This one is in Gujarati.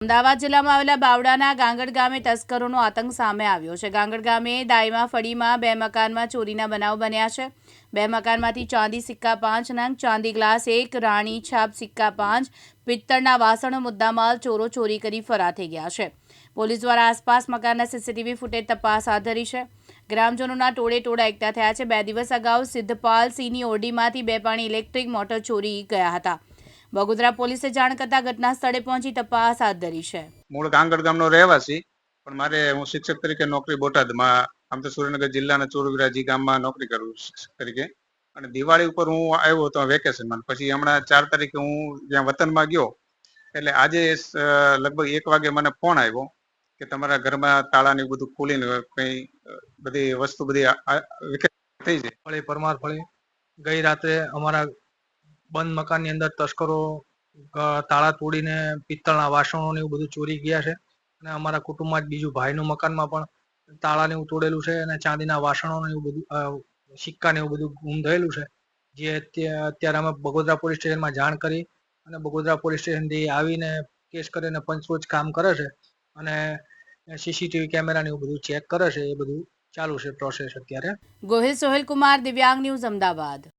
અમદાવાદ જિલ્લામાં આવેલા બાવળાના ગાંગડ ગામે તસ્કરોનો આતંક સામે આવ્યો છે. ગાંગડ ગામે દાઈમાં ફળીમાં 2 મકાનમાં ચોરીના બનાવ બન્યા છે. 2 મકાનમાંથી ચાંદી સિક્કા 5 નંગ, ચાંદી ગ્લાસ 1, રાણી છાપ સિક્કા 5, પિત્તળના વાસણો મુદ્દામાલ ચોરો ચોરી કરી ફરાર થઈ ગયા છે. પોલીસ દ્વારા આસપાસ મકાનના સીસીટીવી ફૂટેજ તપાસ હાથ ધરી છે. ગ્રામજનોના ટોળે ટોળા એકઠા થયા છે. 2 દિવસ અગાઉ સિદ્ધપાલ સિંહની ઓરડીમાંથી 2 પાણી ઇલેક્ટ્રિક મોટર ચોરી ગયા હતા. બગોદરા પોલીસે જાણ કરતા ઘટના સ્થળે પહોંચી તપાસ હાથ ધરી છે. મૂળ ગાંગડ ગામનો રહેવાસી, પણ હું શિક્ષક તરીકે નોકરી બોટાદમાં, આમ તો સુરેન્દ્રનગર જિલ્લાના ચોરવિરાજી ગામમાં નોકરી કરું શિક્ષક તરીકે. અને દિવાળી ઉપર હું આવ્યો હતો વેકેશનમાં. પછી હમણાં 4 તારીખે હું જ્યાં વતનમાં ગયો, એટલે આજે લગભગ 1 વાગે મને ફોન આવ્યો કે તમારા ઘરમાં તાળાને બધું ખોલીને કઈ બધી વસ્તુ બધી થઈ છે. ફળી પરમાર ફળી ગઈ રાત્રે અમારા બંધ મકાનની અંદર તસ્કરો તાળા તોડીને પિત્તળના વાસણો ને એવું બધું ચોરી ગયા છે. અને અમારા કુટુંબમાં જ બીજું ભાઈનું મકાનમાં પણ તાળા ને એવું તોડેલું છે અને ચાંદીના વાસણો ને એવું બધું સિક્કા ને એવું બધું ગુમ થયેલું છે. જે અત્યારે અમે બગોદરા પોલીસ સ્ટેશનમાં જાણ કરી અને બગોદરા પોલીસ સ્ટેશનથી આવીને કેસ કરીને પંચરોજ કામ કરે છે અને સીસીટીવી કેમેરા ને એવું બધું ચેક કરે છે. એ બધું ચાલુ છે પ્રોસેસ અત્યારે. ગોહિલ સોહેલ કુમાર, દિવ્યાંગ ન્યૂઝ, અમદાવાદ.